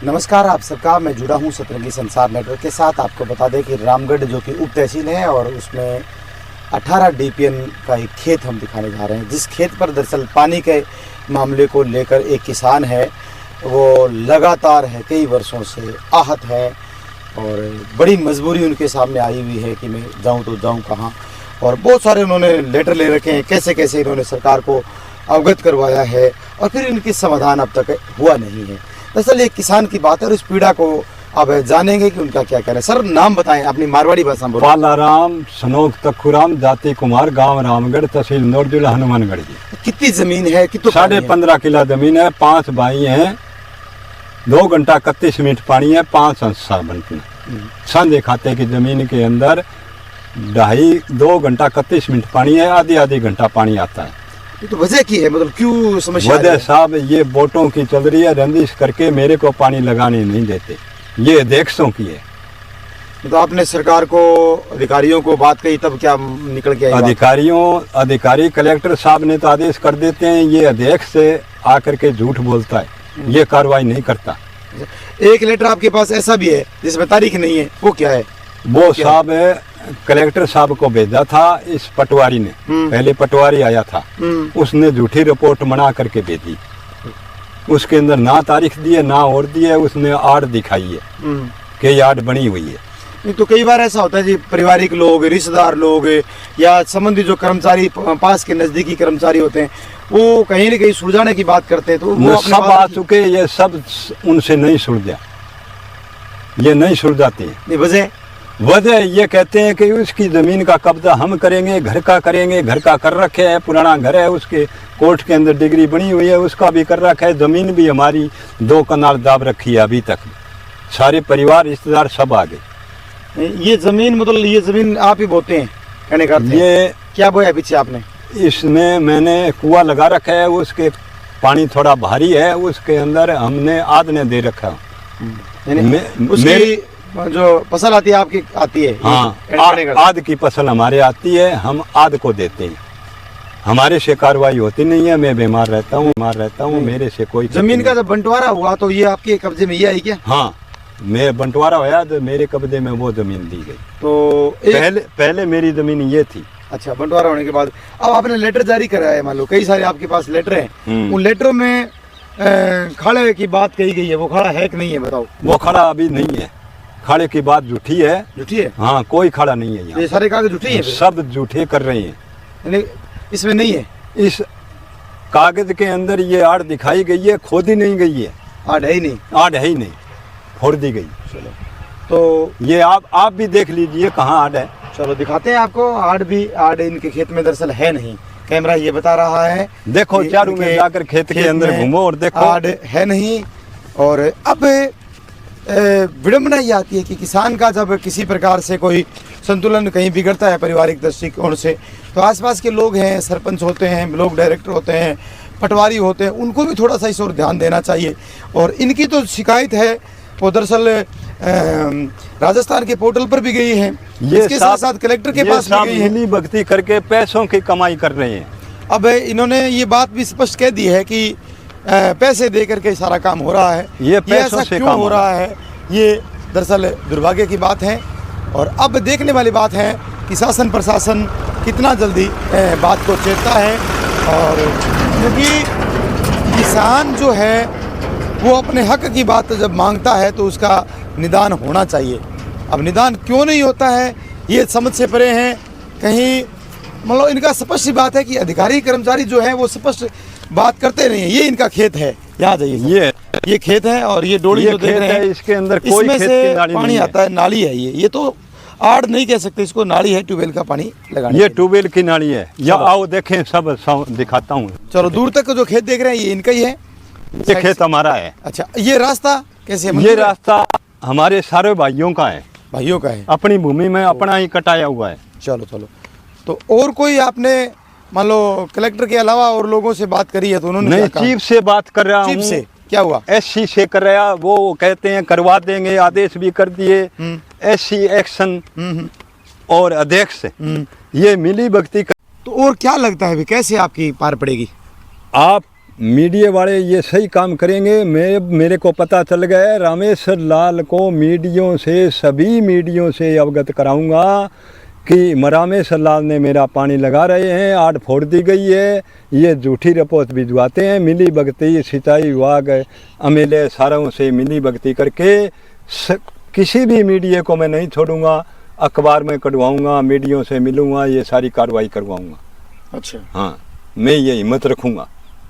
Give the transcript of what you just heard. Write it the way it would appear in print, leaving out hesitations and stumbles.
नमस्कार आप सबका, मैं जुड़ा हूं सतरंगी संसार नेटवर्क के साथ। आपको बता दें कि रामगढ़ जो कि उप तहसील है और उसमें 18 DPN का एक खेत हम दिखाने जा रहे हैं, जिस खेत पर दरअसल पानी के मामले को लेकर एक किसान है, वो लगातार है कई वर्षों से आहत है और बड़ी मजबूरी उनके सामने आई हुई है कि मैं जाऊं तो जाऊं कहां। और बहुत सारे उन्होंने लेटर ले रखे हैं, कैसे कैसे इन्होंने सरकार को अवगत करवाया है और फिर इनकी समाधान अब तक हुआ नहीं है। दरअसल एक किसान की बात है और इस पीड़ा को अब जानेंगे कि उनका क्या कहना है। सर नाम बताएं, अपनी मारवाड़ी भाषा में। पालाराम सनोक तखुराम जाति कुमार, गांव रामगढ़, तहसील नौर, जिला हनुमानगढ़ जी। कितनी जमीन है? कितना? 15.5 किला जमीन है, 5 भाई हैं, 2 घंटा 31 मिनट पानी है, 5 अंशा बनती है। संधे खाते की जमीन के अंदर 2 घंटा 31 मिनट पानी है, आधी घंटा पानी आता है। तो वजह की है, मतलब क्यों समस्या? वजह साहब ये वोटों की चल रही है, रंजिश करके मेरे को पानी लगाने नहीं देते, ये अध्यक्षों की है। तो आपने सरकार को, अधिकारियों को बात कही, तब क्या निकल के आई? अधिकारी कलेक्टर साहब ने तो आदेश कर देते हैं, ये अध्यक्ष से आकर के झूठ बोलता है, ये कार्रवाई नहीं करता। एक लेटर आपके पास ऐसा भी है जिसमें तारीख नहीं है, वो क्या है? वो साहब कलेक्टर साहब को भेजा था इस पटवारी ने, पहले पटवारी आया था, उसने झूठी रिपोर्ट बना करके भेजी। उसके अंदर ना तारीख दी है ना और दी है, उसने आड़ दिखाई है कि ये आड़ बनी हुई है। नहीं तो कई बार ऐसा होता है जी, पारिवारिक लोग, रिश्तेदार लोग या संबंधी जो कर्मचारी, पास के नजदीकी कर्मचारी होते हैं, वो कहीं न कहीं सुलझाने की बात करते हैं, तो वो सब आ चुके, ये सब उनसे नहीं सुलझा, ये नहीं सुलझाते हैं। वजह ये कहते हैं कि उसकी जमीन का कब्जा हम करेंगे, घर का करेंगे, घर का कर रखे है, पुराना घर है, उसके कोर्ट के अंदर डिग्री बनी हुई है, उसका भी कर रखा है, जमीन भी हमारी 2 कनाल दाब रखी है अभी तक, सारे परिवार रिश्तेदार सब आ गए। ये जमीन, मतलब ये जमीन आप ही बोते हैं, कहने का? ये क्या बोया पीछे आपने? इसमें मैंने कुआं लगा रखा है, उसके पानी थोड़ा भारी है, उसके अंदर हमने आध ने दे रखा। उसकी जो फसल आती है आपकी आती है? हाँ, आध की फसल हमारे आती है, हम आध को देते हैं, हमारे से कार्रवाई होती नहीं है। मैं बीमार रहता हूँ, मेरे से कोई। जमीन का जब बंटवारा हुआ तो ये आपके कब्जे में ये आई क्या? हाँ, मैं बंटवारा होया तो मेरे कब्जे में वो जमीन दी गई। तो पहले मेरी जमीन ये थी। अच्छा, बंटवारा होने के बाद अब आपने लेटर जारी कराया है, मान लो कई सारे आपके पास लेटर हैं, उन लेटरों में खड़े की बात कही गई है, वो खड़ा है कि नहीं है बताओ? वो खड़ा अभी नहीं है, खड़े की बात झूठी है। झूठी है? हाँ, कोई खड़ा नहीं है यहाँ। ये सारे कागज झूठे हैं? सब झूठे कर रहे हैं, इसमें नहीं है। इस कागज के अंदर ये आड़ दिखाई गई है, खोदी नहीं गई है। आड़ है ही नहीं? आड़ है ही नहीं, फोड़ दी गई। चलो तो ये आप भी देख लीजिए कहाँ आड़ है। चलो दिखाते हैं आपको। आड़ इनके खेत में दरअसल है नहीं, कैमरा ये बता रहा है। देखो चारों में जाकर खेत के अंदर घूमो और देखो, आड़ है नहीं। और अब विडंबना ये आती है कि किसान का जब किसी प्रकार से कोई संतुलन कहीं बिगड़ता है पारिवारिक दृष्टिकोण से, तो आसपास के लोग हैं, सरपंच होते हैं, ब्लॉक डायरेक्टर होते हैं, पटवारी होते हैं, उनको भी थोड़ा सा इस ओर ध्यान देना चाहिए। और इनकी तो शिकायत है वो दरअसल राजस्थान के पोर्टल पर भी गई है, इसके साथ साथ कलेक्टर के पास भी गई है। मिली भक्ति करके पैसों की कमाई कर रहे हैं। अब इन्होंने ये बात भी स्पष्ट कह दी है कि पैसे दे करके सारा काम हो रहा है। ये पैसों से क्यों हो रहा है, ये दरअसल दुर्भाग्य की बात है। और अब देखने वाली बात है कि शासन प्रशासन कितना जल्दी बात को चेतता है। और क्योंकि किसान जो है वो अपने हक की बात जब मांगता है तो उसका निदान होना चाहिए। अब निदान क्यों नहीं होता है ये समझ से परे हैं। कहीं मतलब इनका स्पष्ट बात है कि अधिकारी कर्मचारी जो है वो स्पष्ट बात करते नहीं है। ये इनका खेत है, यहाँ जाइए, ये खेत है और ये डोली जो देख रहे हैं, इसके अंदर कोई इसमें से पानी आता है, नाली है ये तो आड़ नहीं कह सकते इसको, नाली है, ट्यूबवेल का पानी लगाने। ये ट्यूबवेल की नाली है, या आओ देखें, सब दिखाता हूँ। चलो दूर तक जो खेत देख रहे हैं ये इनका ही है, ये खेत हमारा है। अच्छा, ये रास्ता कैसे है? ये रास्ता हमारे सारे भाइयों का है, भाइयों का है, अपनी भूमि में अपना ही कटाया हुआ है। चलो तो और कोई आपने मान लो कलेक्टर के अलावा और लोगों से बात करी है तो उन्होंने? नहीं, चीफ से बात कर रहा हूँ। चीफ से क्या हुआ? SC से कर रहा, वो कहते हैं करवा देंगे, आदेश भी कर दिए। SC एक्शन और अध्यक्ष ये मिली भक्ति। तो और क्या लगता है कैसे आपकी पार पड़ेगी? आप मीडिया वाले ये सही काम करेंगे। मेरे को पता चल गया, रामेश्वर लाल को मीडियों से, सभी मीडियों से अवगत कराऊंगा कि रामेश्वर लाल ने मेरा पानी लगा रहे हैं, आड़ फोड़ दी गई है, ये झूठी रिपोर्ट भिजवाते हैं। मिली भगती सिंचाई विभाग एमएलए सारों से मिली भगती करके किसी भी मीडिया को मैं नहीं छोड़ूंगा, अखबार में कटवाऊंगा, मीडियों से मिलूंगा, ये सारी कार्रवाई करवाऊंगा। अच्छा, हाँ, मैं ये हिम्मत रखूंगा।